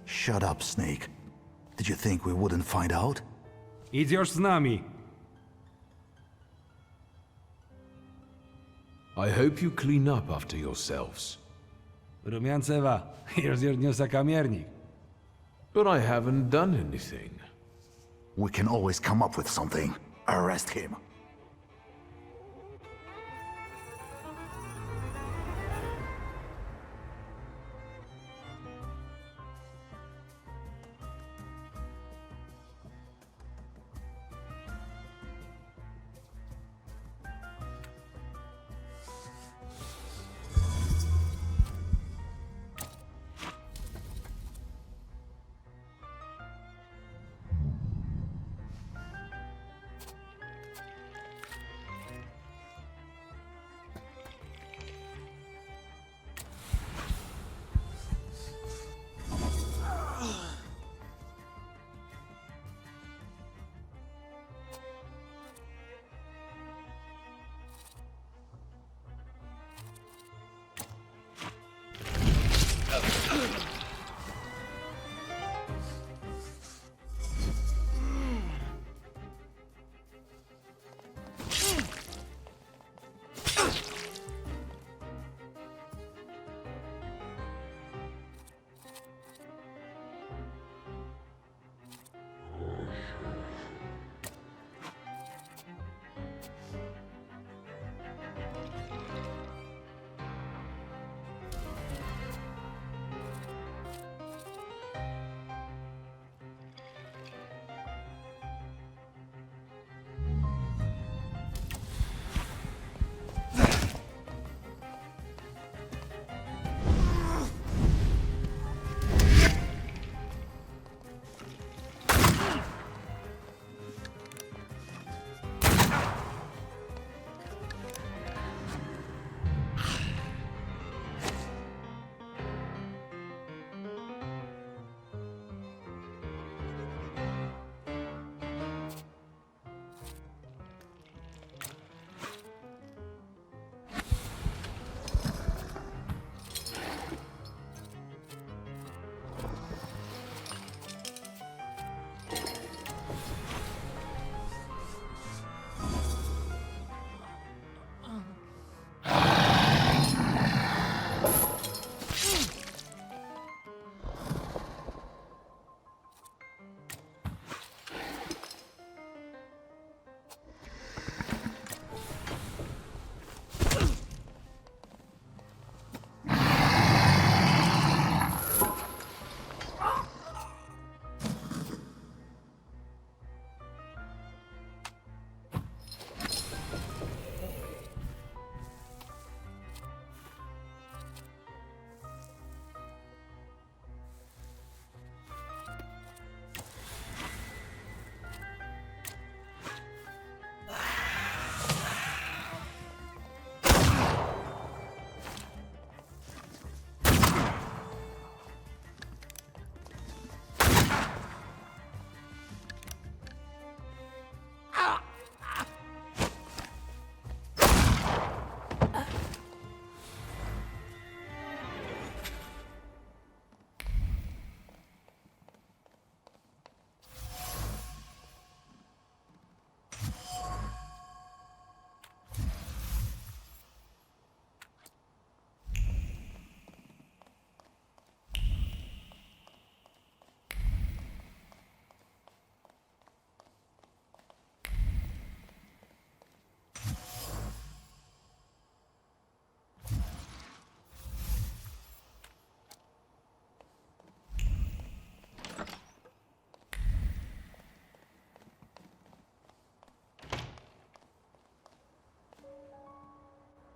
Shut up, Snake. Did you think we wouldn't find out? Idź już z nami. I hope you clean up after yourselves. Rumiancewa, już niosę kamiernik. But I haven't done anything. We can always come up with something. Arrest him.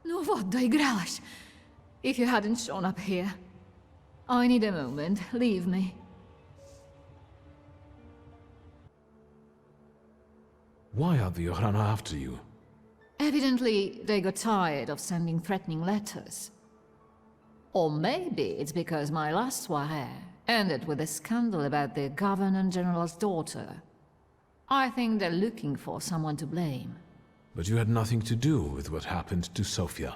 No what doigrałaś? If you hadn't shown up here. I need a moment. Leave me. Why are the Yohana after you? Evidently, they got tired of sending threatening letters. Or maybe it's because my last soirée ended with a scandal about the Governor-General's daughter. I think they're looking for someone to blame. But you had nothing to do with what happened to Sofia.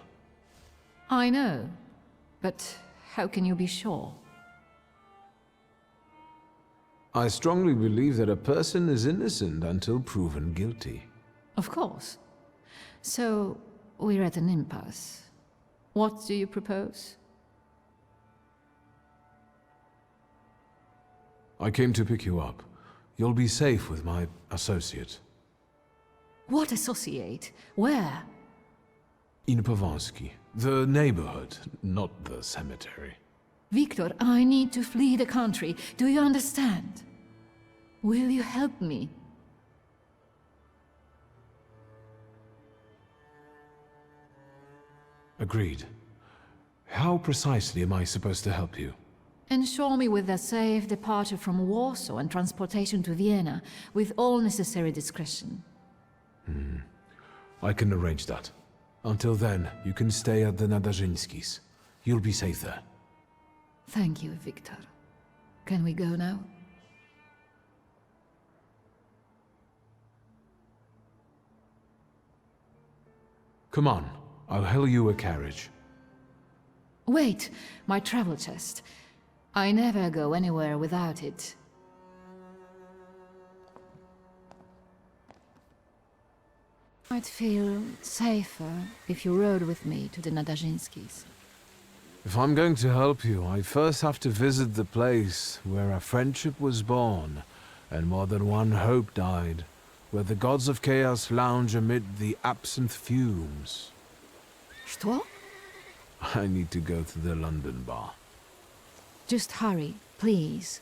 I know, but how can you be sure? I strongly believe that a person is innocent until proven guilty. Of course. So, we're at an impasse. What do you propose? I came to pick you up. You'll be safe with my associate. What associate? Where? In Pavansky. The neighborhood, not the cemetery. Wiktor, I need to flee the country. Do you understand? Will you help me? Agreed. How precisely am I supposed to help you? Ensure me with a safe departure from Warsaw and transportation to Vienna, with all necessary discretion. I can arrange that. Until then, you can stay at the Nadarzyńskis. You'll be safe there. Thank you, Wiktor. Can we go now? Come on, I'll hail you a carriage. Wait, my travel chest. I never go anywhere without it. I'd feel safer if you rode with me to the Nadarzyńskis. If I'm going to help you, I first have to visit the place where a friendship was born, and more than one hope died, where the gods of chaos lounge amid the absinthe fumes. Что? I need to go to the London bar. Just hurry, please.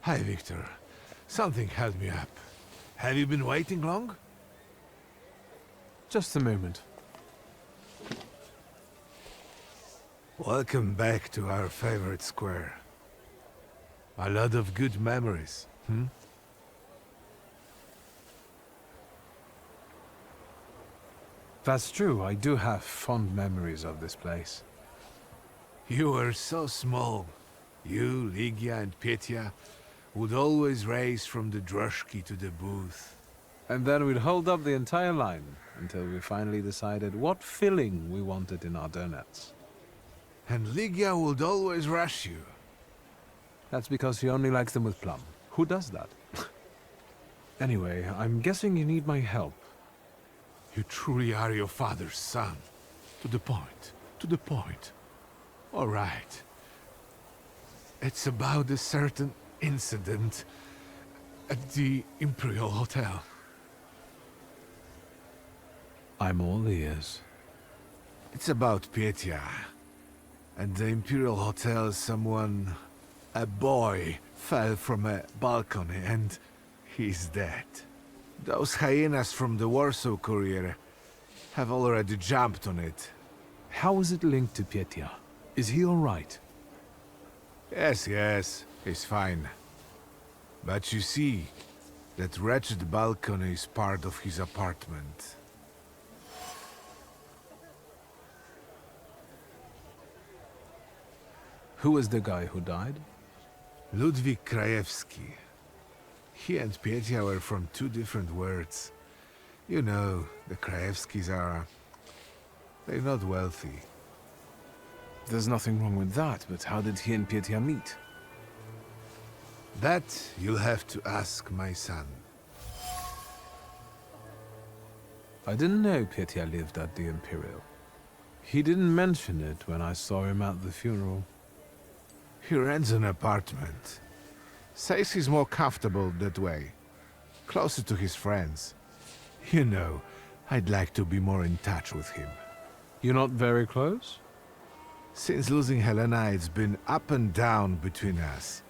Hi, Wiktor. Something held me up. Have you been waiting long? Just a moment. Welcome back to our favorite square. A lot of good memories, hmm? That's true, I do have fond memories of this place. You were so small. You, Ligia, and Petya would always race from the droshki to the booth. And then we'd hold up the entire line until we finally decided what filling we wanted in our donuts. And Ligia would always rush you. That's because she only likes them with plum. Who does that? Anyway, I'm guessing you need my help. You truly are your father's son. To the point. To the point. All right. It's about a certain incident at the Imperial Hotel. I'm all ears. It's about Petya. At the Imperial Hotel, a boy, fell from a balcony and he's dead. Those hyenas from the Warsaw Courier, have already jumped on it. How is it linked to Pietia? Is he all right? Yes, he's fine. But you see, that wretched balcony is part of his apartment. Who was the guy who died? Ludwik Krajewski. He and Pietia were from two different worlds. You know, the Krajewskis are... they're not wealthy. There's nothing wrong with that, but how did he and Pietia meet? That you'll have to ask my son. I didn't know Pietia lived at the Imperial. He didn't mention it when I saw him at the funeral. He rents an apartment. Says he's more comfortable that way. Closer to his friends. You know, I'd like to be more in touch with him. You're not very close? Since losing Helena, it's been up and down between us.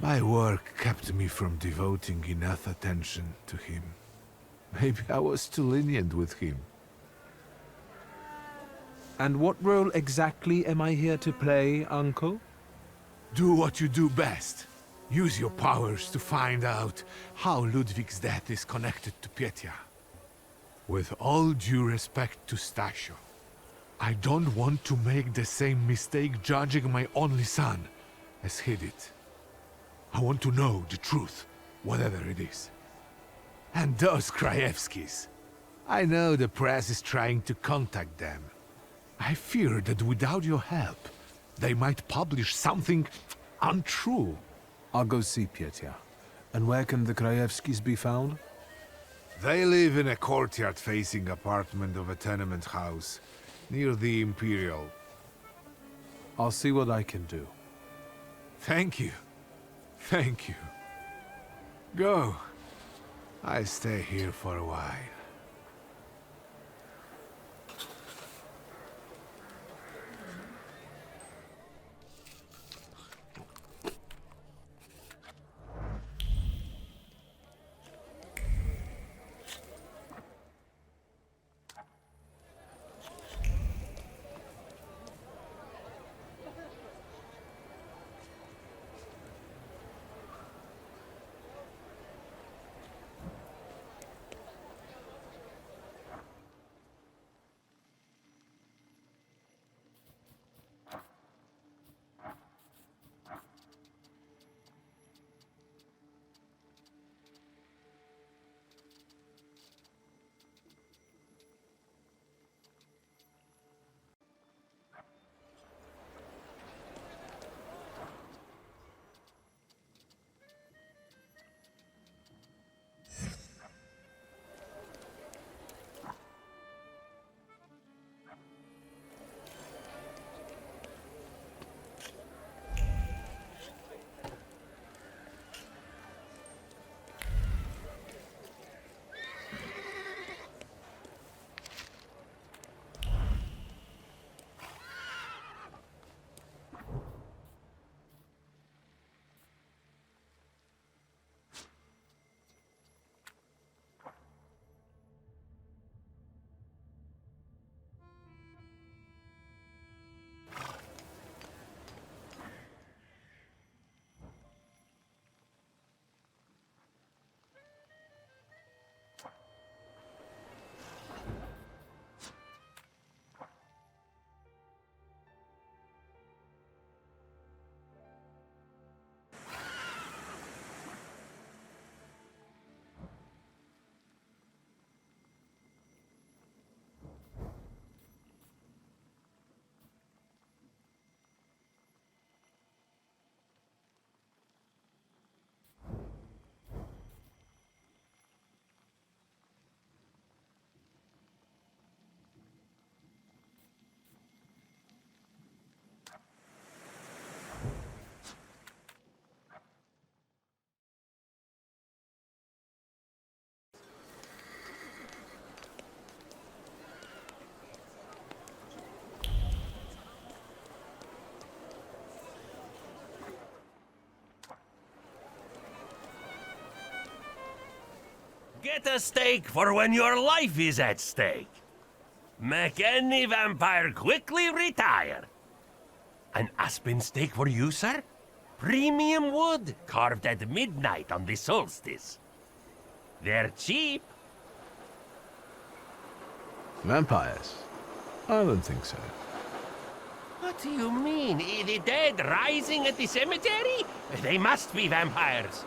My work kept me from devoting enough attention to him. Maybe I was too lenient with him. And what role exactly am I here to play, Uncle? Do what you do best. Use your powers to find out how Ludwig's death is connected to Pietia. With all due respect to Stasio, I don't want to make the same mistake judging my only son as he did. I want to know the truth, whatever it is. And those Krajewskis. I know the press is trying to contact them. I fear that without your help, they might publish something untrue. I'll go see Pietia. And where can the Krajewskis be found? They live in a courtyard-facing apartment of a tenement house, near the Imperial. I'll see what I can do. Thank you. Thank you. Go. I stay here for a while. Get a steak for when your life is at stake. Make any vampire quickly retire. An aspen stake for you, sir? Premium wood, carved at midnight on the solstice. They're cheap. Vampires? I don't think so. What do you mean? The dead rising at the cemetery? They must be vampires.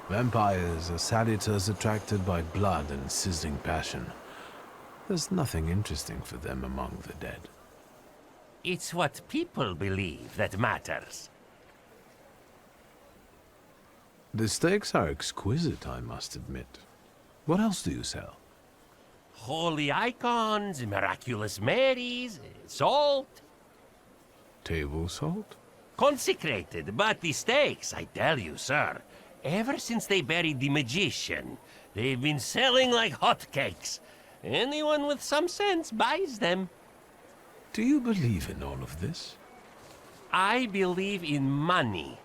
Vampires are Salutors attracted by blood and sizzling passion. There's nothing interesting for them among the dead. It's what people believe that matters. The steaks are exquisite, I must admit. What else do you sell? Holy icons, miraculous Marys, salt. Table salt? Consecrated, but the steaks, I tell you, sir. Ever since they buried the magician, they've been selling like hotcakes. Anyone with some sense buys them. Do you believe in all of this? I believe in money.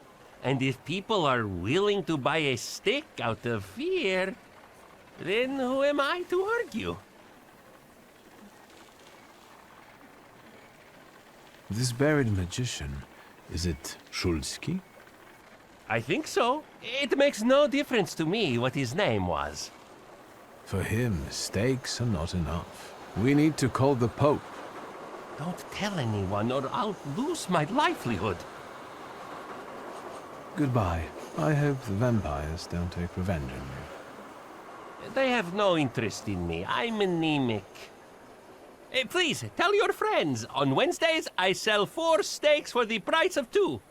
And if people are willing to buy a stick out of fear, then who am I to argue? This buried magician, is it Szulski? I think so. It makes no difference to me what his name was. For him, stakes are not enough. We need to call the Pope. Don't tell anyone or I'll lose my livelihood. Goodbye. I hope the vampires don't take revenge on you. They have no interest in me. I'm anemic. Please, tell your friends. On Wednesdays, I sell 4 steaks for the price of 2.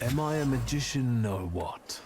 Am I a magician or what?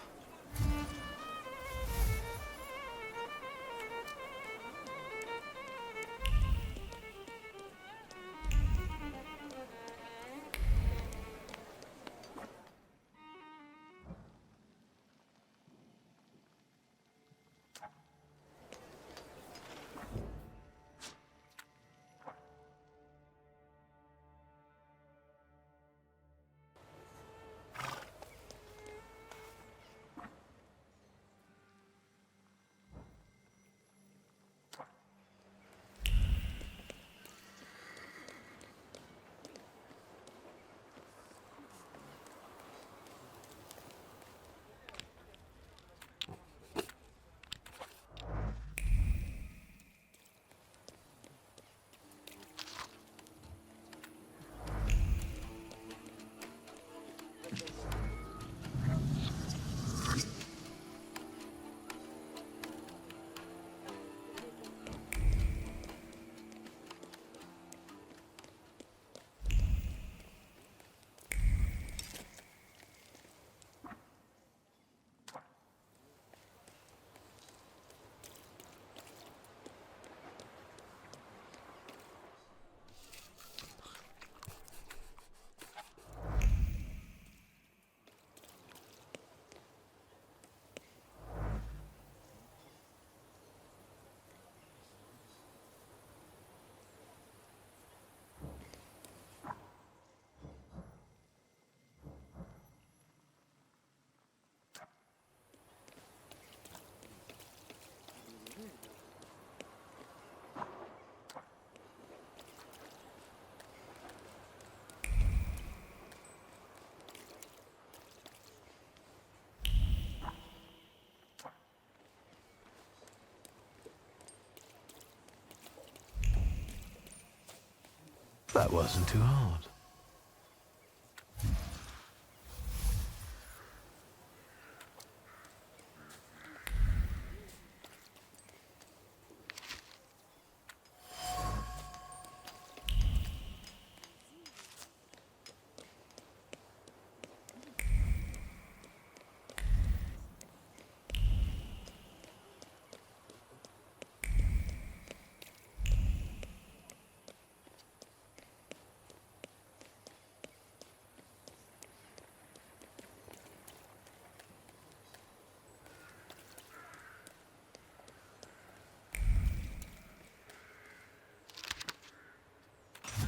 That wasn't too hard.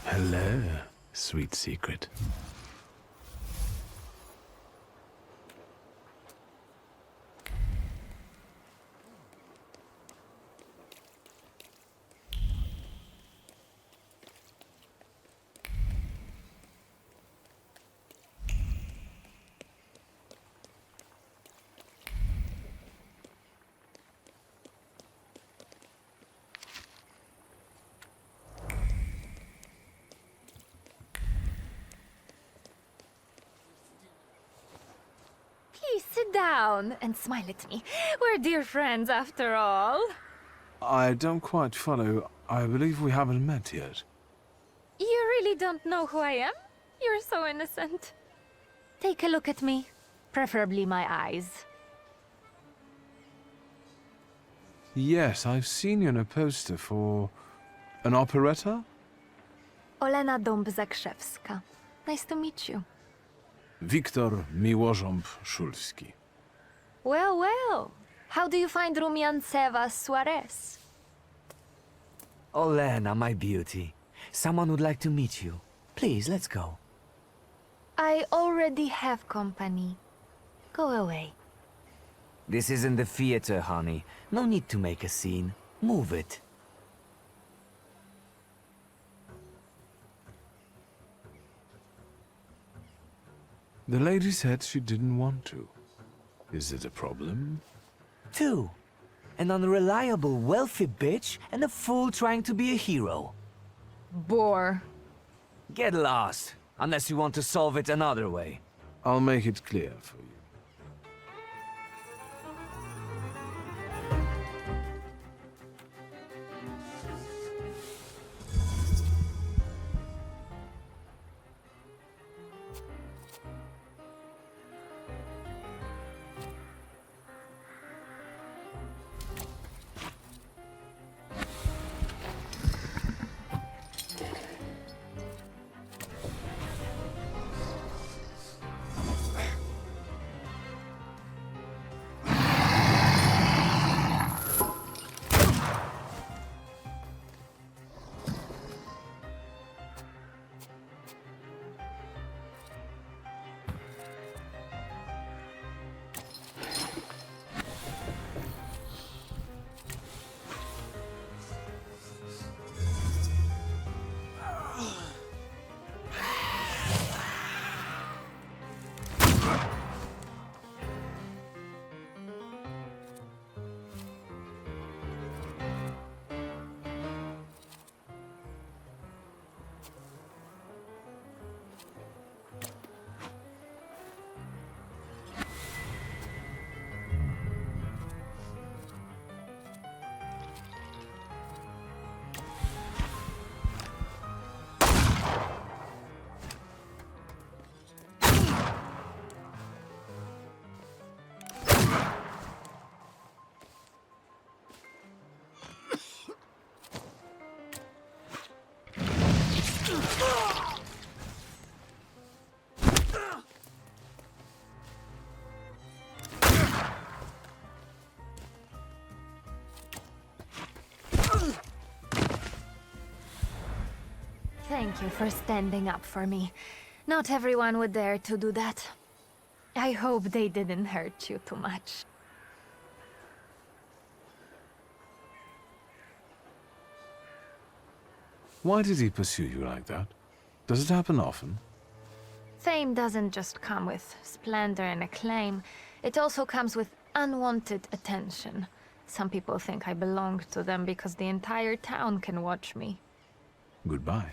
Hello, sweet secret. down and smile at me. We're dear friends after all. I don't quite follow. I believe we haven't met yet. You really don't know who I am? You're so innocent. Take a look at me. Preferably my eyes. Yes, I've seen you in a poster for... an operetta? Olena Dąb-Zakrzewska. Nice to meet you. Wiktor Szulski. Well, well. How do you find Rumiancewa Suarez? Olena, my beauty. Someone would like to meet you. Please, let's go. I already have company. Go away. This isn't the theater, honey. No need to make a scene. Move it. The lady said she didn't want to. Is it a problem? 2. An unreliable, wealthy bitch and a fool trying to be a hero. Bore. Get lost, unless you want to solve it another way. I'll make it clear for you. Thank you for standing up for me. Not everyone would dare to do that. I hope they didn't hurt you too much. Why did he pursue you like that? Does it happen often? Fame doesn't just come with splendor and acclaim. It also comes with unwanted attention. Some people think I belong to them because the entire town can watch me. Goodbye.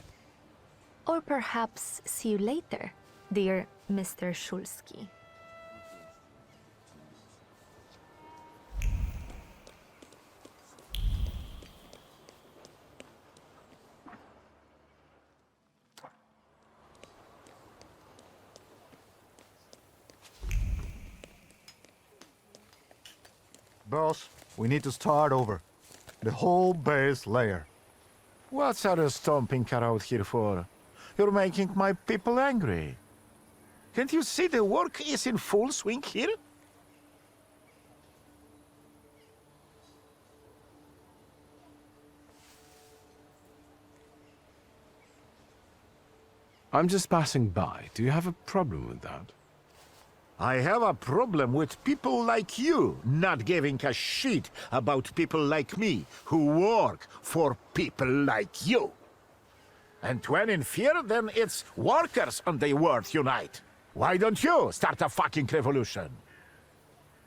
Or perhaps see you later, dear Mr. Szulski. Boss, we need to start over. The whole base layer. What's our stomping car out here for? You're making my people angry. Can't you see the work is in full swing here? I'm just passing by. Do you have a problem with that? I have a problem with people like you not giving a shit about people like me who work for people like you. And when in fear, then it's workers and the world unite. Why don't you start a fucking revolution?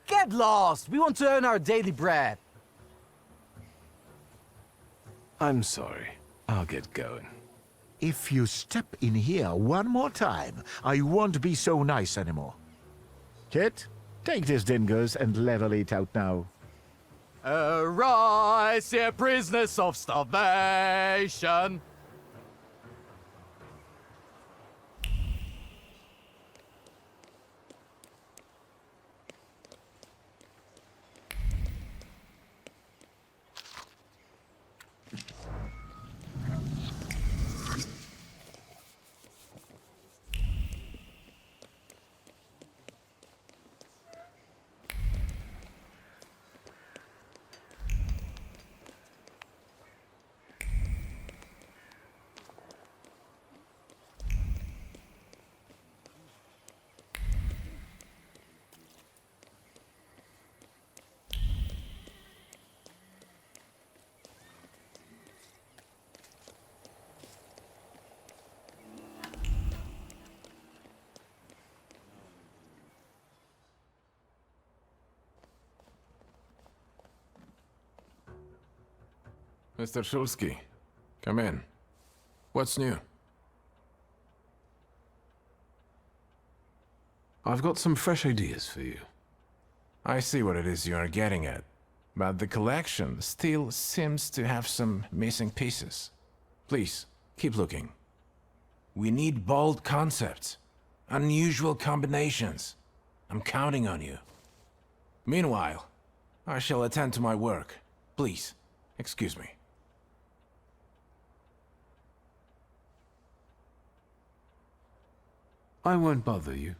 Get lost! We want to earn our daily bread. I'm sorry. I'll get going. If you step in here one more time, I won't be so nice anymore. Kit, Take this, Dingers, and level it out now. Arise, ye prisoners of starvation! Mr. Szulski, come in. What's new? I've got some fresh ideas for you. I see what it is you are getting at, but the collection still seems to have some missing pieces. Please, keep looking. We need bold concepts, unusual combinations. I'm counting on you. Meanwhile, I shall attend to my work. Please, excuse me. I won't bother you.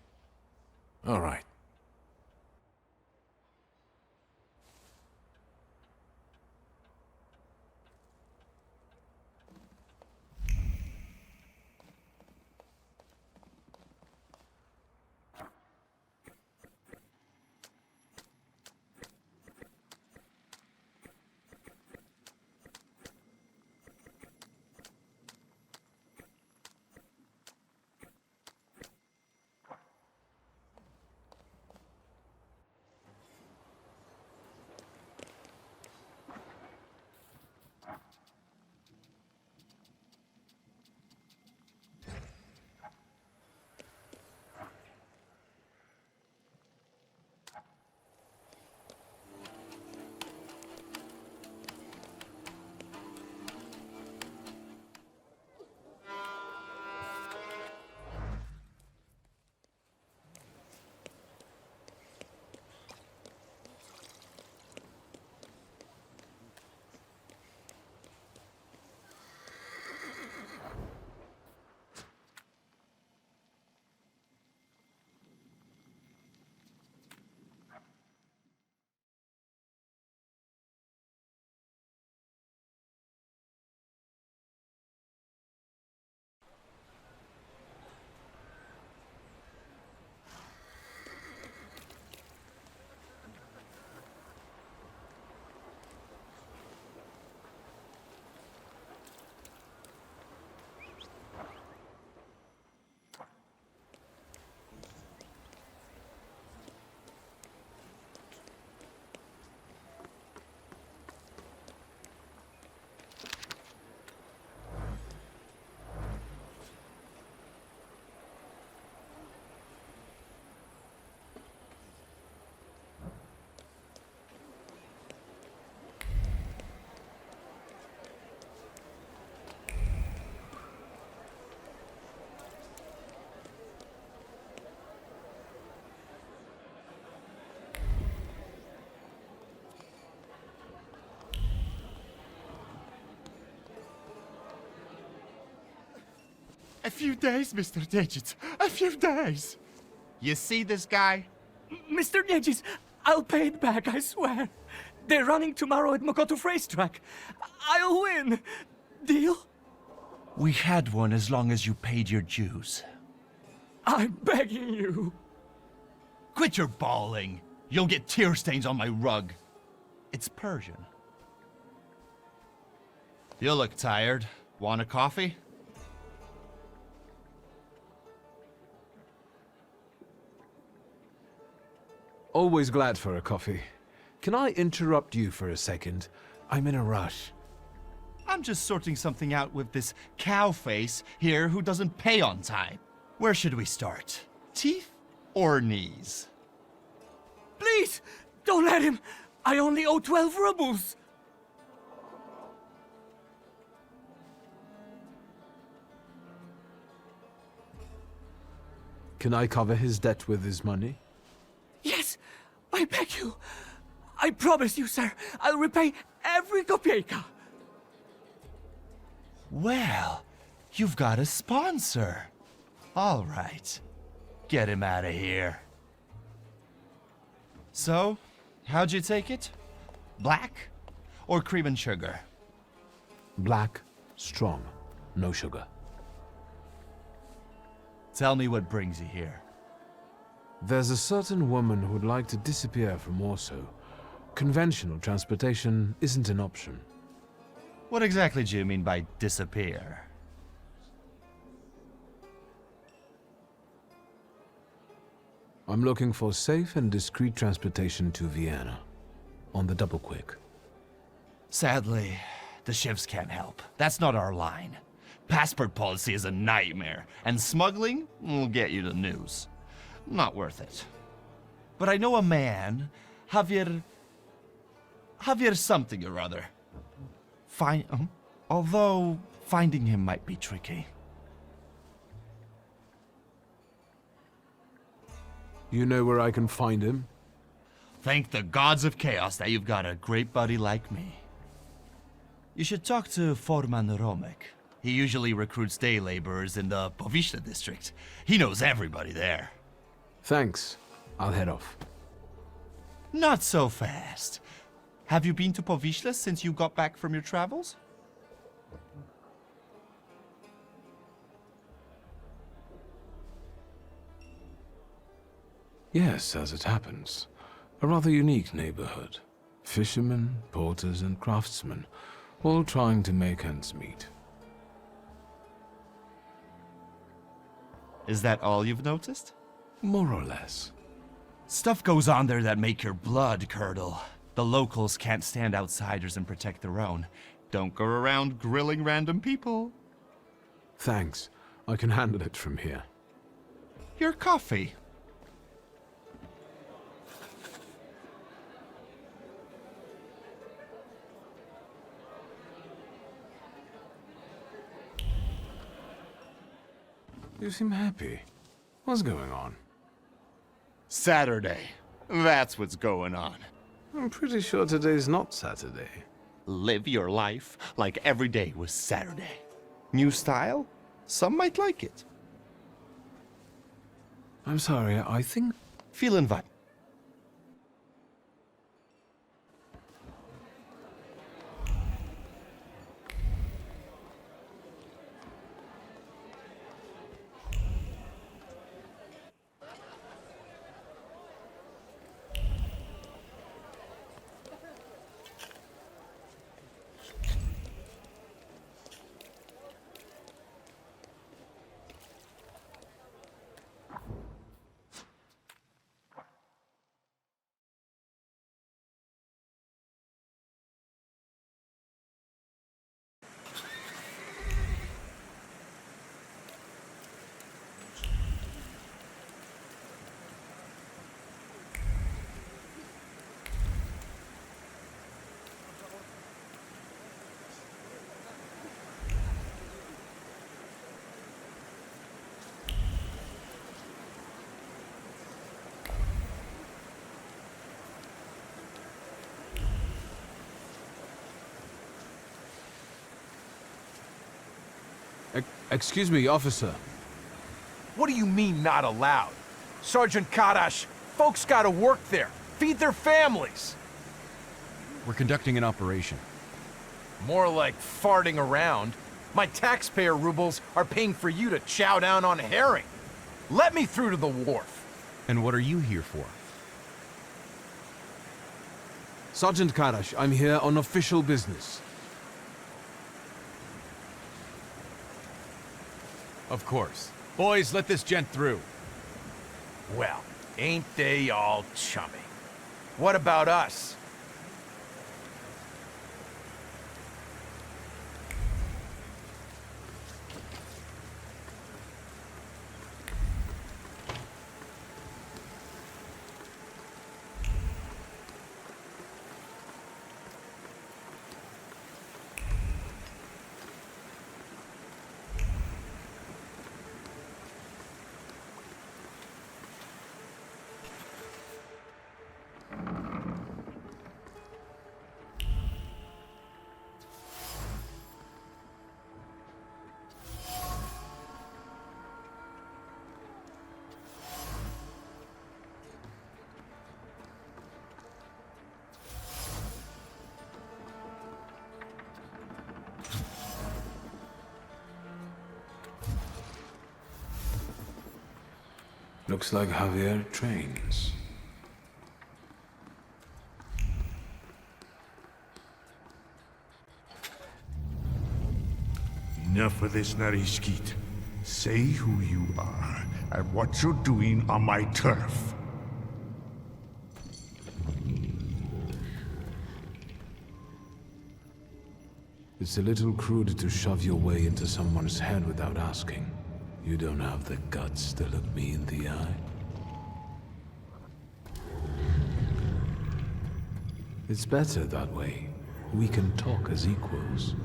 All right. A few days, Mr. Digits. A few days. You see this guy? Mr. Negis, I'll pay it back, I swear. They're running tomorrow at Mokotów racetrack. I'll win. Deal? We had one as long as you paid your dues. I'm begging you. Quit your bawling. You'll get tear stains on my rug. It's Persian. You look tired. Want a coffee? Always glad for a coffee. Can I interrupt you for a second? I'm in a rush. I'm just sorting something out with this cow face here who doesn't pay on time. Where should we start? Teeth or knees? Please! Don't let him! I only owe 12 rubles! Can I cover his debt with his money? Yes! I beg you! I promise you, sir, I'll repay every kopieka! Well, you've got a sponsor. All right. Get him out of here. So, how'd you take it? Black or cream and sugar? Black, strong, no sugar. Tell me what brings you here. There's a certain woman who would like to disappear from Warsaw. Conventional transportation isn't an option. What exactly do you mean by disappear? I'm looking for safe and discreet transportation to Vienna. On the double quick. Sadly, the shifts can't help. That's not our line. Passport policy is a nightmare, and smuggling will get you the news. Not worth it. But I know a man, Javier something or other. Although finding him might be tricky. You know where I can find him? Thank the gods of chaos that you've got a great buddy like me. You should talk to Foreman Romek. He usually recruits day laborers in the Powiśle district. He knows everybody there. Thanks. I'll head off. Not so fast. Have you been to Powiśle since you got back from your travels? Yes, as it happens. A rather unique neighborhood. Fishermen, porters, and craftsmen, all trying to make ends meet. Is that all you've noticed? More or less. Stuff goes on there that make your blood curdle. The locals can't stand outsiders and protect their own. Don't go around grilling random people. Thanks. I can handle it from here. Your coffee. You seem happy. What's going on? Saturday. That's what's going on. I'm pretty sure today's not Saturday. Live your life like every day was Saturday. New style? Some might like it. I'm sorry, I think... Vielen Dank. Excuse me, officer. What do you mean, not allowed? Sergeant Karash, folks gotta work there, feed their families. We're conducting an operation. More like farting around. My taxpayer rubles are paying for you to chow down on herring. Let me through to the wharf. And what are you here for? Sergeant Karash, I'm here on official business. Of course. Boys, let this gent through. Well, ain't they all chummy? What about us? Looks like Javier trains. Enough of this Narishkit. Say who you are and what you're doing on my turf. It's a little crude to shove your way into someone's head without asking. You don't have the guts to look me in the eye. It's better that way. We can talk as equals.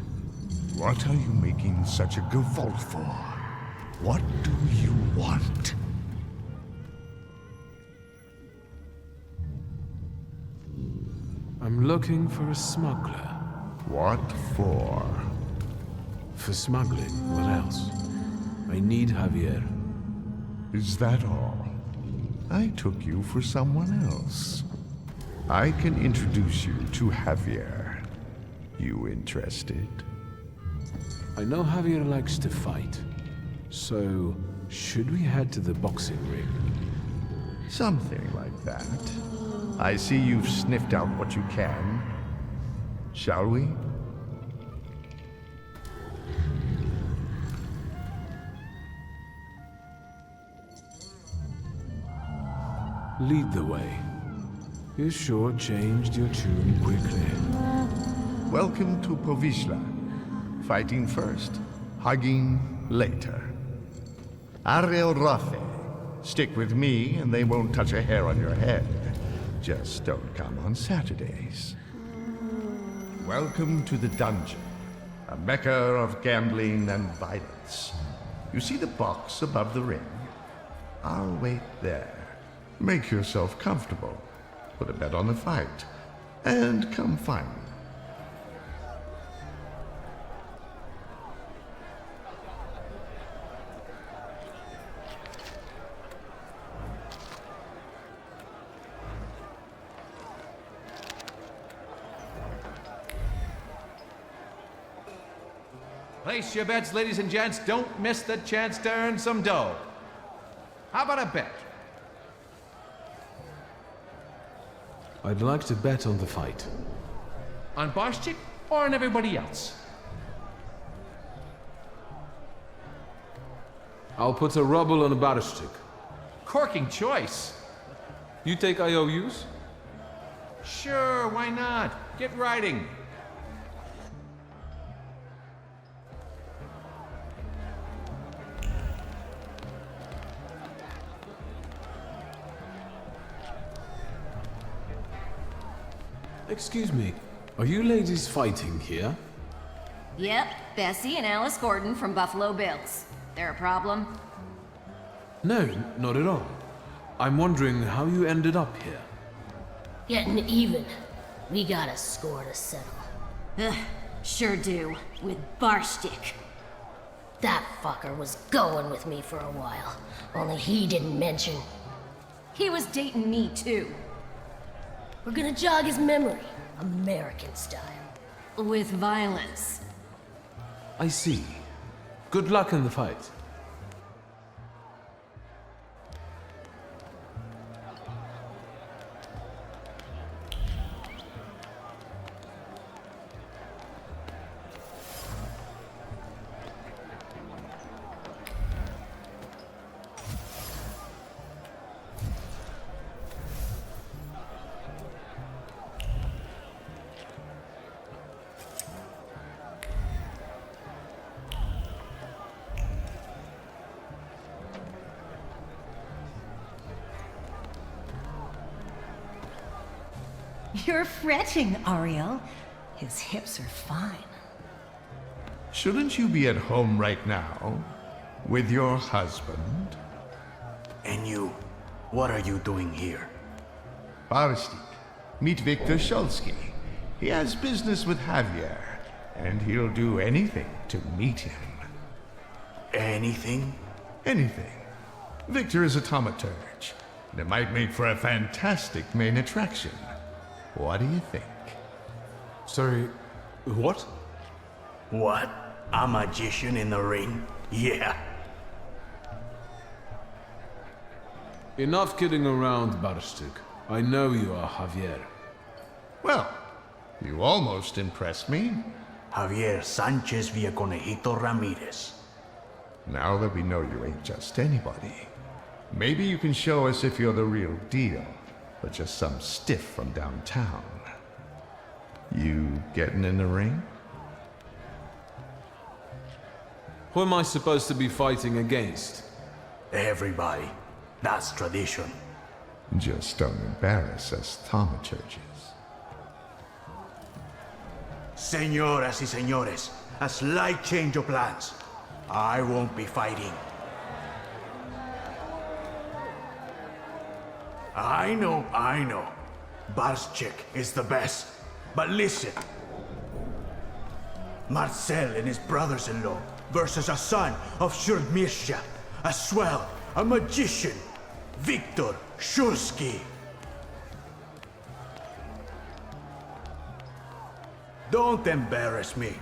What are you making such a gavolt for? What do you want? I'm looking for a smuggler. What for? For smuggling, what else? I need Javier. Is that all? I took you for someone else. I can introduce you to Javier. You interested? I know Javier likes to fight. So, should we head to the boxing ring? Something like that. I see you've sniffed out what you can. Shall we? Lead the way. You sure changed your tune quickly. Welcome to Povishla. Fighting first, hugging later. Ariel Rafe. Stick with me and they won't touch a hair on your head. Just don't come on Saturdays. Welcome to the dungeon, a mecca of gambling and violence. You see the box above the ring? I'll wait there. Make yourself comfortable. Put a bet on the fight. And come find me. Place your bets, ladies and gents. Don't miss the chance to earn some dough. How about a bet? I'd like to bet on the fight. On Barshchik or on everybody else? I'll put a ruble on a Barishchik. Corking choice. You take IOUs? Sure, why not? Get riding. Excuse me, are you ladies fighting here? Yep, Bessie and Alice Gordon from Buffalo Bills. There a problem? No, not at all. I'm wondering how you ended up here. Getting even. We got a score to settle. Ugh, sure do. With Barshchik. That fucker was going with me for a while. Only he didn't mention. He was dating me too. We're gonna jog his memory, American style. With violence. I see. Good luck in the fight. You're fretting, Ariel. His hips are fine. Shouldn't you be at home right now? With your husband? And you, what are you doing here? Barshchik, meet Wiktor Szulski. He has business with Javier, and he'll do anything to meet him. Anything? Anything. Wiktor is a thaumaturge, and it might make for a fantastic main attraction. What do you think? Sorry, what? What? A magician in the ring? Yeah. Enough kidding around, Barstuk. I know you are Javier. Well, you almost impressed me. Javier Sanchez Villaconejito Ramirez. Now that we know you ain't just anybody, maybe you can show us if you're the real deal, or just some stiff from downtown. You getting in the ring? Who am I supposed to be fighting against? Everybody. That's tradition. Just don't embarrass us thaumaturges. Señoras y señores, a slight change of plans. I won't be fighting. I know. Barschek is the best. But listen. Marcel and his brothers-in-law versus a son of Shurmirsha, a swell, a magician, Wiktor Szulski. Don't embarrass me.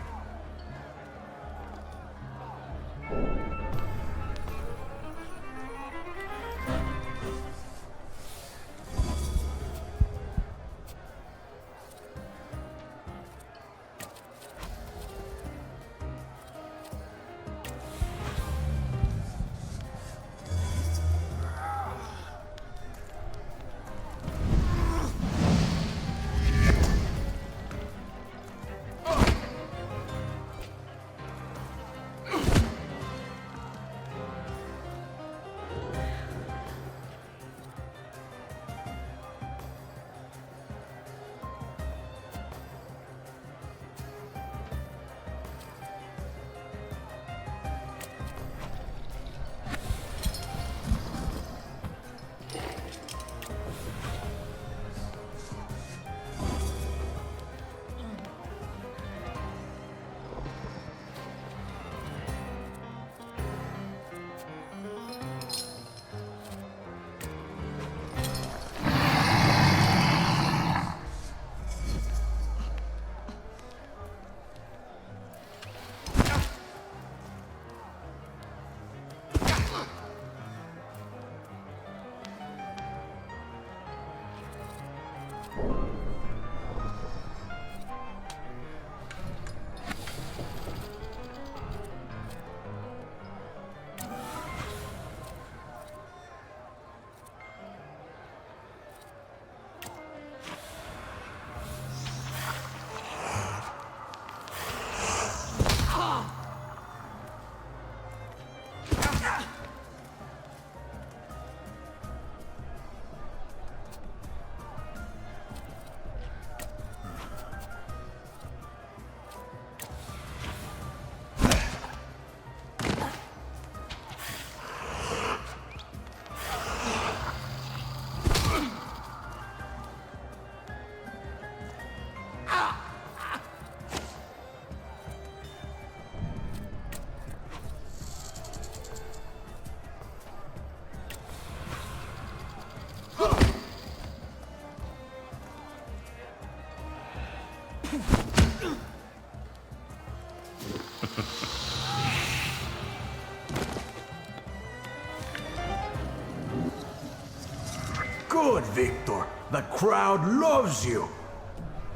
Good, Wiktor. The crowd loves you.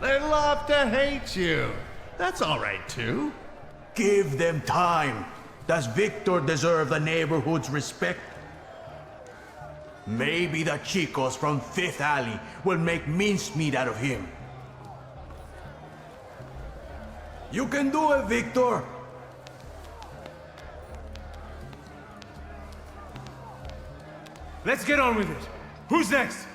They love to hate you. That's all right, too. Give them time. Does Wiktor deserve the neighborhood's respect? Maybe the chicos from Fifth Alley will make mincemeat out of him. You can do it, Wiktor. Let's get on with it. Who's next?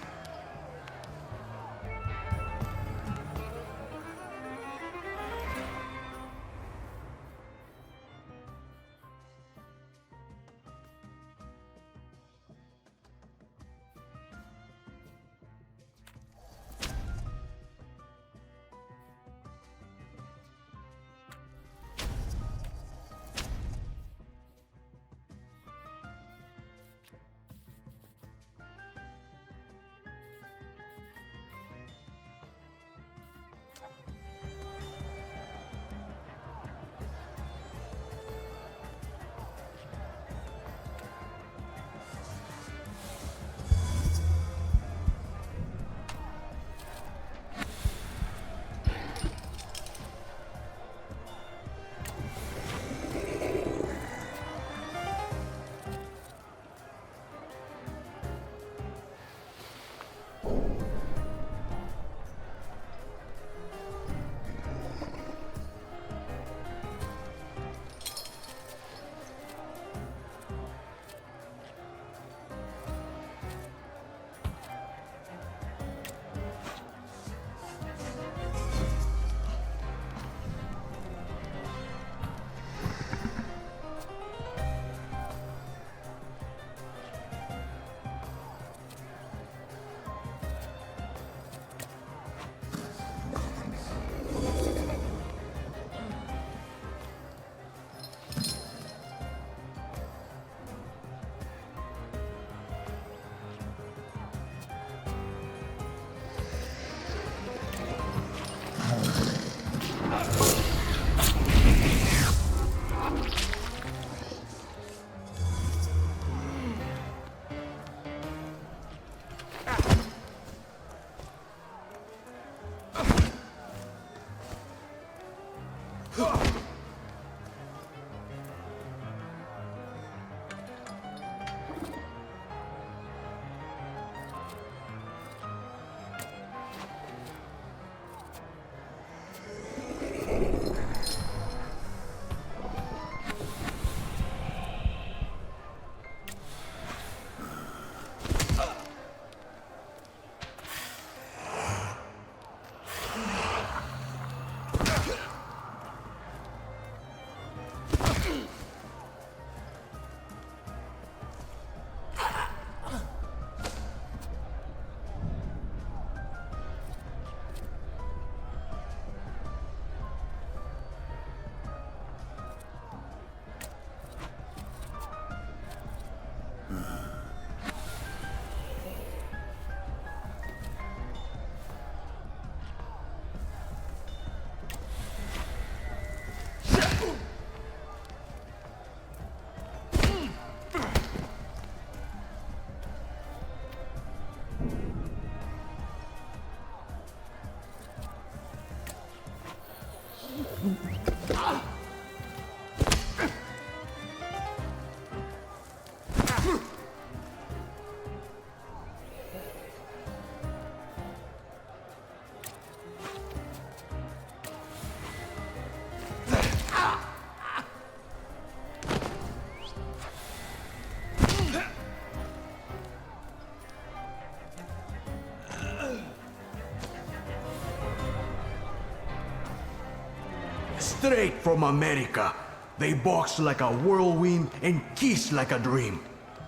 straight from America. They box like a whirlwind and kiss like a dream.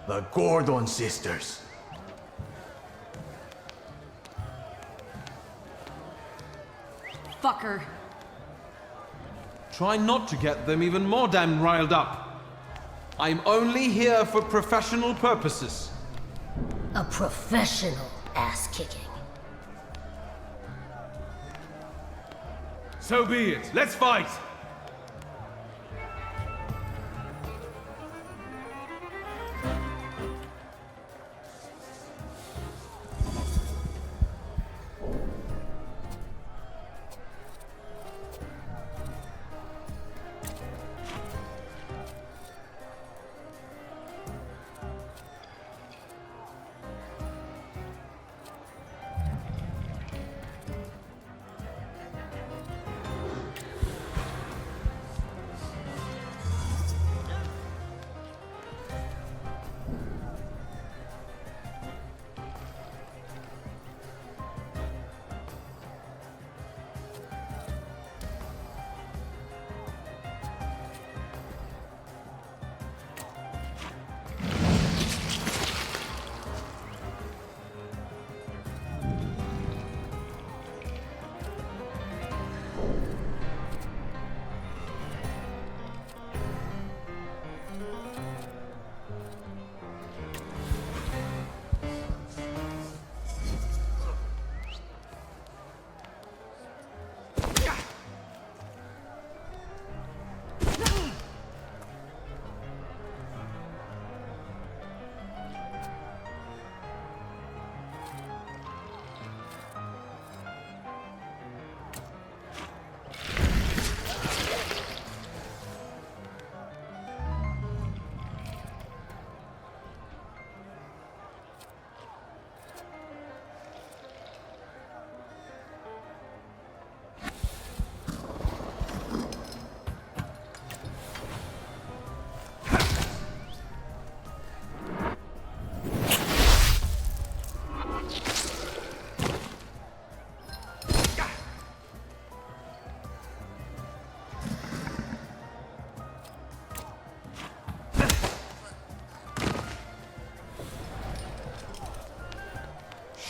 The Gordon sisters. Fucker. Try not to get them even more damn riled up. I'm only here for professional purposes. A professional ass-kicking. So be it. Let's fight!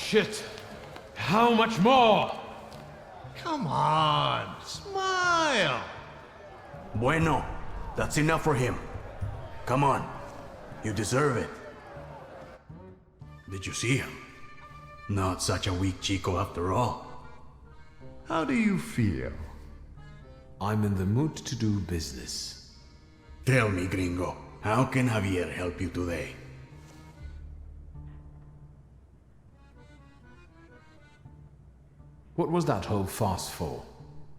Shit! How much more? Come on, smile! Bueno, that's enough for him. Come on, you deserve it. Did you see him? Not such a weak chico after all. How do you feel? I'm in the mood to do business. Tell me, gringo, how can Javier help you today? What was that whole farce for?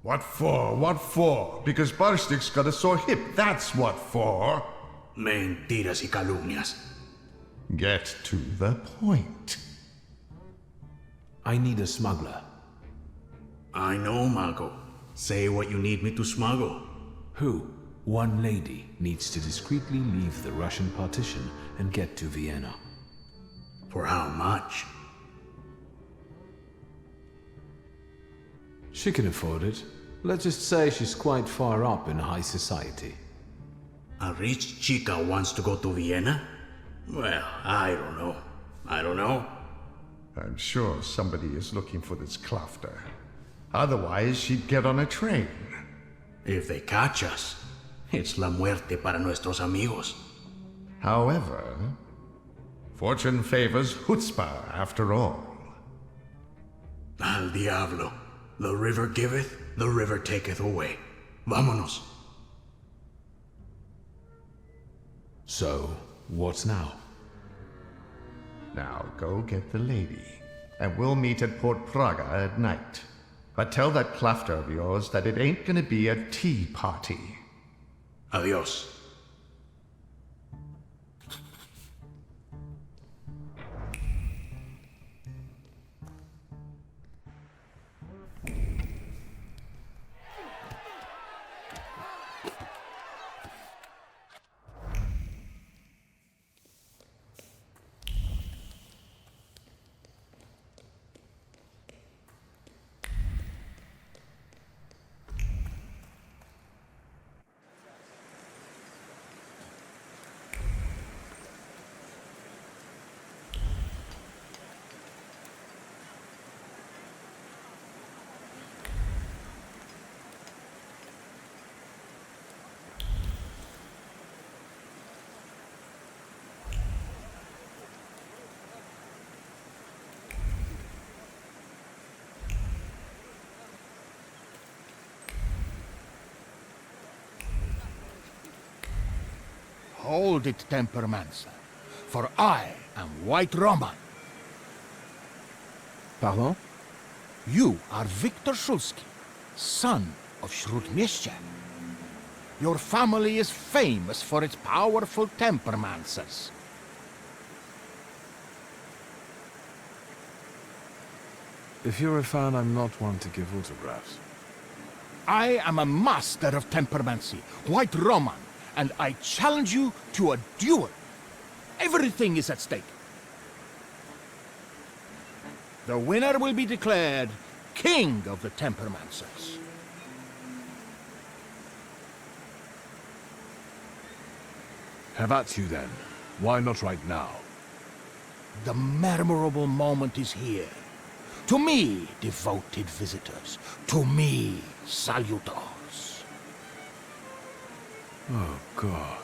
What for? What for? Because Barstik's got a sore hip, that's what for. Mentiras y calumnias. Get to the point. I need a smuggler. I know, Mago. Say what you need me to smuggle. Who? One lady needs to discreetly leave the Russian partition and get to Vienna. For how much? She can afford it. Let's just say she's quite far up in high society. A rich chica wants to go to Vienna? Well, I don't know. I don't know. I'm sure somebody is looking for this Klafter. Otherwise, she'd get on a train. If they catch us, it's la muerte para nuestros amigos. However, fortune favors chutzpah after all. Al diablo. The river giveth, the river taketh away. Vámonos. So, what now? Now go get the lady, and we'll meet at Port Praga at night. But tell that Klafter of yours that it ain't gonna be a tea party. Adios. Hold it, Tempermancer, for I am White Roman. Pardon? You are Wiktor Szulski, son of Śródmieścia. Your family is famous for its powerful Tempermancers. If you're a fan, I'm not one to give autographs. I am a master of Tempermancy, White Roman, and I challenge you to a duel. Everything is at stake. The winner will be declared King of the Tempermancers. Have at you then. Why not right now? The memorable moment is here. To me, devoted visitors. To me, Salutors. Oh, God.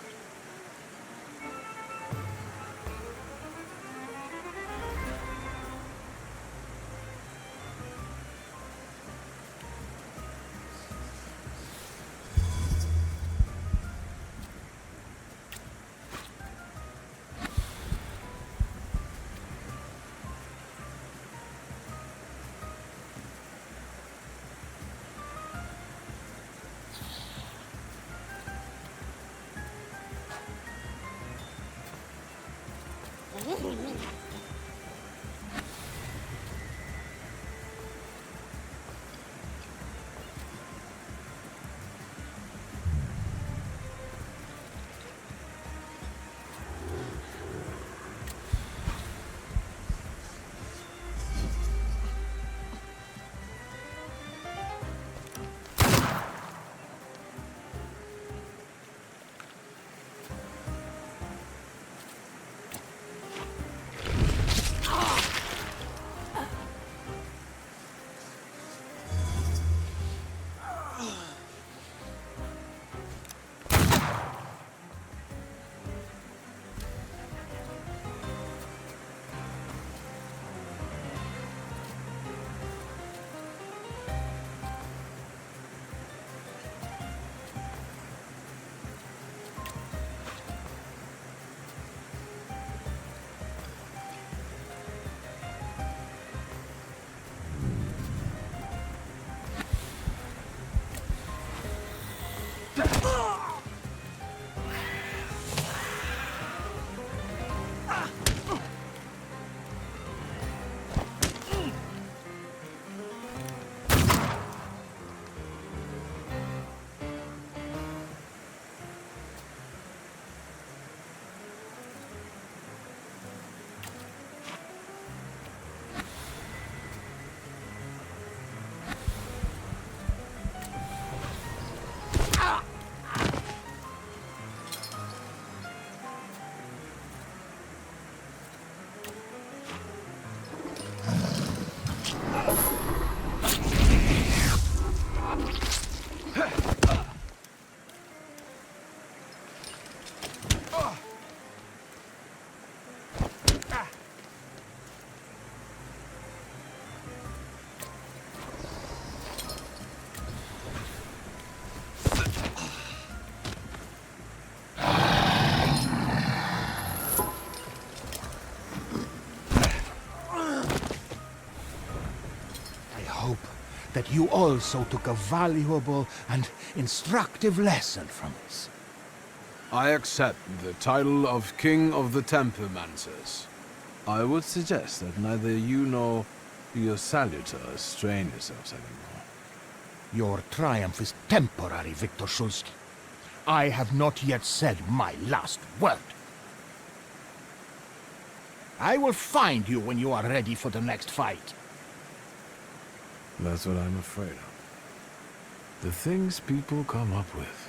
That you also took a valuable and instructive lesson from this. I accept the title of King of the Tempermancers. I would suggest that neither you nor your Salutors strain yourselves anymore. Your triumph is temporary, Wiktor Szulski. I have not yet said my last word. I will find you when you are ready for the next fight. That's what I'm afraid of. The things people come up with.